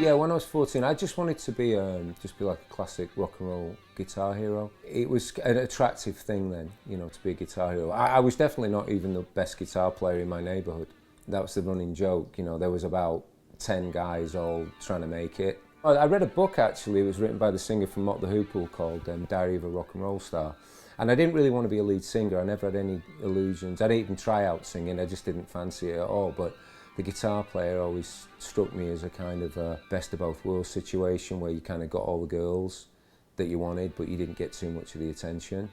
Yeah, when I was 14, I just wanted to be like a classic rock and roll guitar hero. It was an attractive thing then, you know, to be a guitar hero. I was definitely not even the best guitar player in my neighbourhood. That was the running joke, you know, there was about 10 guys all trying to make it. I read a book actually, it was written by the singer from Motley Crue called Diary of a Rock and Roll Star. And I didn't really want to be a lead singer, I never had any illusions. I didn't even try out singing, I just didn't fancy it at all. But the guitar player always struck me as a kind of a best of both worlds situation where you kind of got all the girls that you wanted, but you didn't get too much of the attention.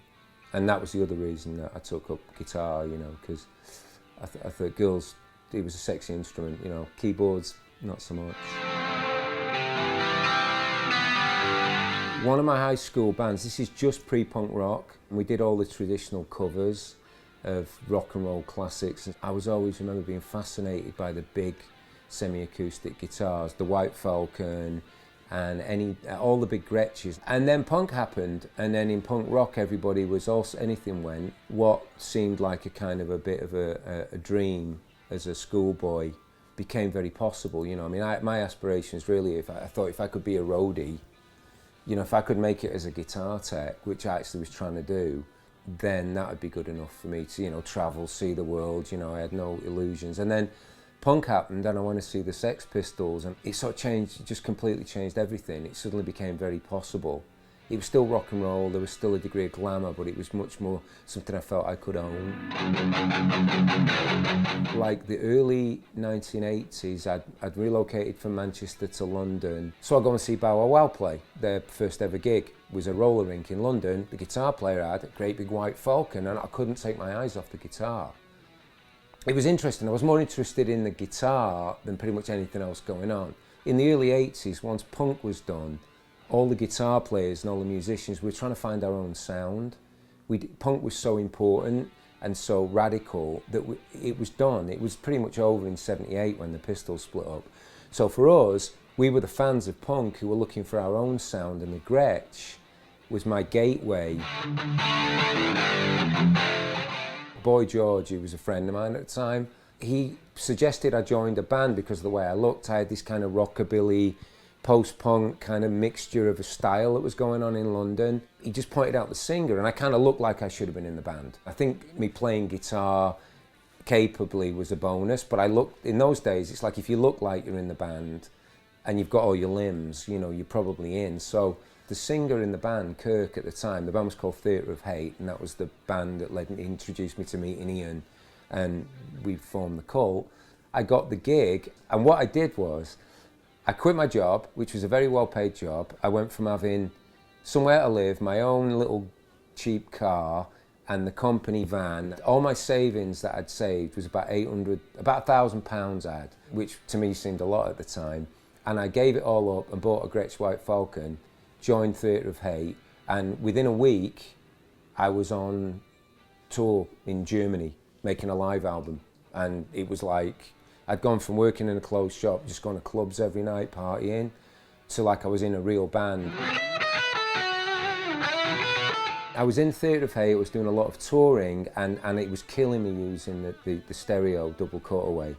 And that was the other reason that I took up guitar, you know, because I thought girls, it was a sexy instrument, you know, keyboards, not so much. One of my high school bands, this is just pre-punk rock, and we did all the traditional covers of rock and roll classics. I was always remember being fascinated by the big semi-acoustic guitars, the White Falcon, and all the big Gretches. And then punk happened, and then in punk rock everybody was also, anything went. What seemed like a kind of a bit of a dream as a schoolboy became very possible, you know. I mean, my aspirations really, I thought if I could be a roadie, you know, if I could make it as a guitar tech, which I actually was trying to do, then that would be good enough for me to, you know, travel, see the world, you know, I had no illusions. And then punk happened and I wanted to see the Sex Pistols, and it sort of changed, it just completely changed everything. It suddenly became very possible. It was still rock and roll, there was still a degree of glamour, but it was much more something I felt I could own. Like the early 1980s, I'd relocated from Manchester to London, so I'd go and see Bow Wow Wow play. Their first ever gig was a roller rink in London. The guitar player had a great big White Falcon, and I couldn't take my eyes off the guitar. It was interesting, I was more interested in the guitar than pretty much anything else going on. In the early 80s, once punk was done, all the guitar players and all the musicians, we were trying to find our own sound. Punk was so important and so radical that it was done. It was pretty much over in '78 when the Pistols split up. So for us, we were the fans of punk who were looking for our own sound, and the Gretsch was my gateway. Boy George, who was a friend of mine at the time, he suggested I joined a band because of the way I looked. I had this kind of rockabilly, post-punk kind of mixture of a style that was going on in London. He just pointed out the singer, and I kind of looked like I should have been in the band. I think me playing guitar capably was a bonus, but in those days, it's like if you look like you're in the band and you've got all your limbs, you know, you're probably in. So the singer in the band, Kirk at the time, the band was called Theatre of Hate, and that was the band that introduced me to meeting Ian, and we formed the Cult. I got the gig, and what I did was, I quit my job, which was a very well-paid job. I went from having somewhere to live, my own little cheap car, and the company van. All my savings that I'd saved was about £1,000 I had, which to me seemed a lot at the time. And I gave it all up and bought a Gretsch White Falcon, joined Theatre of Hate, and within a week, I was on tour in Germany, making a live album. And it was like, I'd gone from working in a closed shop, just going to clubs every night, partying, to like I was in a real band. I was in Theatre of Hate, I was doing a lot of touring, and it was killing me using the stereo double cutaway.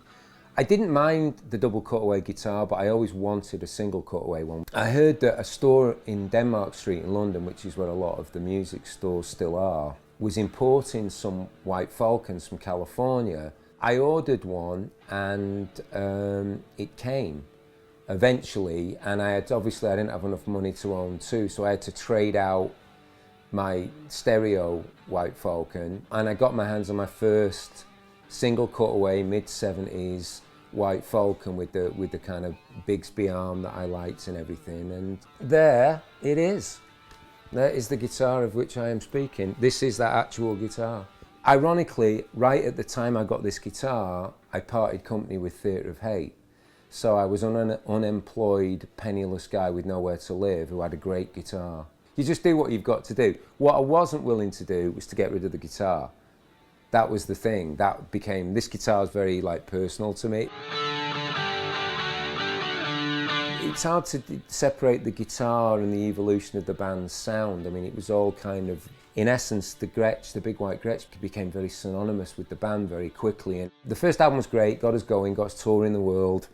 I didn't mind the double cutaway guitar, but I always wanted a single cutaway one. I heard that a store in Denmark Street in London, which is where a lot of the music stores still are, was importing some White Falcons from California. I ordered one, and it came eventually, and obviously I didn't have enough money to own two, so I had to trade out my stereo White Falcon, and I got my hands on my first single cutaway mid-70s White Falcon with the kind of Bigsby arm that I liked and everything, and there it is. There is the guitar of which I am speaking. This is that actual guitar. Ironically, right at the time I got this guitar, I parted company with Theatre of Hate. So I was an unemployed, penniless guy with nowhere to live who had a great guitar. You just do what you've got to do. What I wasn't willing to do was to get rid of the guitar. That was the thing. This guitar is very personal to me. It's hard to separate the guitar and the evolution of the band's sound. I mean, it was all kind of, in essence, the Gretsch, the big white Gretsch, became very synonymous with the band very quickly. And the first album was great, got us going, got us touring the world.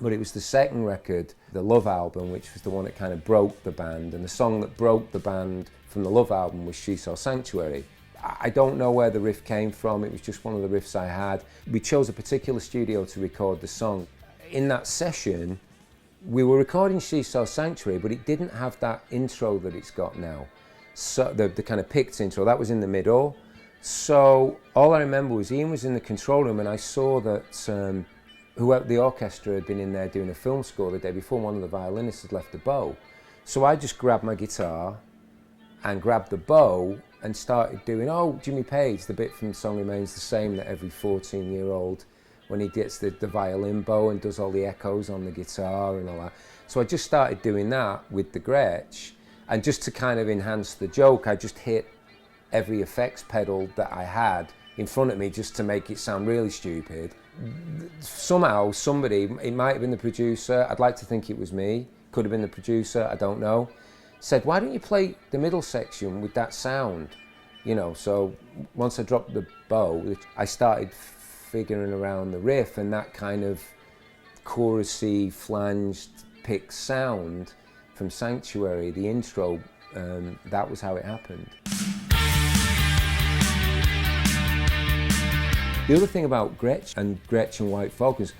But it was the second record the Love album, which was the one that kind of broke the band, and the song that broke the band from the Love album was She Saw Sanctuary. I don't know where the riff came from, it was just one of the riffs I had. We chose a particular studio to record the song. In that session, we were recording She Saw Sanctuary, but it didn't have that intro that it's got now. So the kind of picked intro, that was in the middle. So all I remember was Ian was in the control room, and I saw that whoever the orchestra had been in there doing a film score the day before. One of the violinists had left the bow. So I just grabbed my guitar and grabbed the bow and started doing, oh, Jimmy Page, the bit from The Song Remains the Same that every 14-year-old, when he gets the violin bow and does all the echoes on the guitar and all that. So I just started doing that with the Gretsch, and just to kind of enhance the joke, I just hit every effects pedal that I had in front of me just to make it sound really stupid. Somehow, somebody, it might have been the producer, I'd like to think it was me, could have been the producer, I don't know, said, why don't you play the middle section with that sound? You know, so once I dropped the bow, I started figuring around the riff, and that kind of chorusy, flanged, pick sound from Sanctuary, the intro, that was how it happened. The other thing about Gretsch and White Falcons,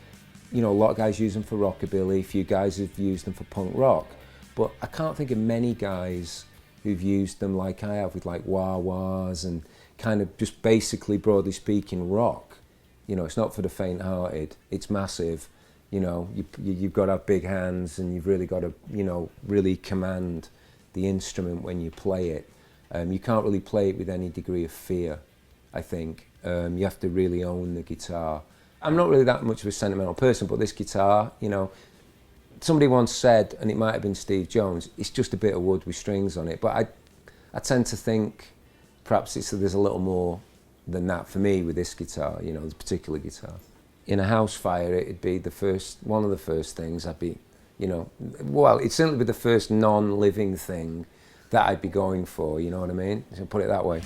you know, a lot of guys use them for rockabilly, a few guys have used them for punk rock, but I can't think of many guys who've used them like I have with like wah-wahs and kind of just basically, broadly speaking, rock. You know, it's not for the faint-hearted, it's massive. You know, you've got to have big hands, and you've really got to, you know, really command the instrument when you play it. You can't really play it with any degree of fear, I think. You have to really own the guitar. I'm not really that much of a sentimental person, but this guitar, you know, somebody once said, and it might have been Steve Jones, it's just a bit of wood with strings on it. But I tend to think perhaps there's a little more than that for me with this guitar, you know, this particular guitar. In a house fire, it'd be one of the first things I'd be, you know, well, it'd certainly be the first non-living thing that I'd be going for, you know what I mean? So put it that way.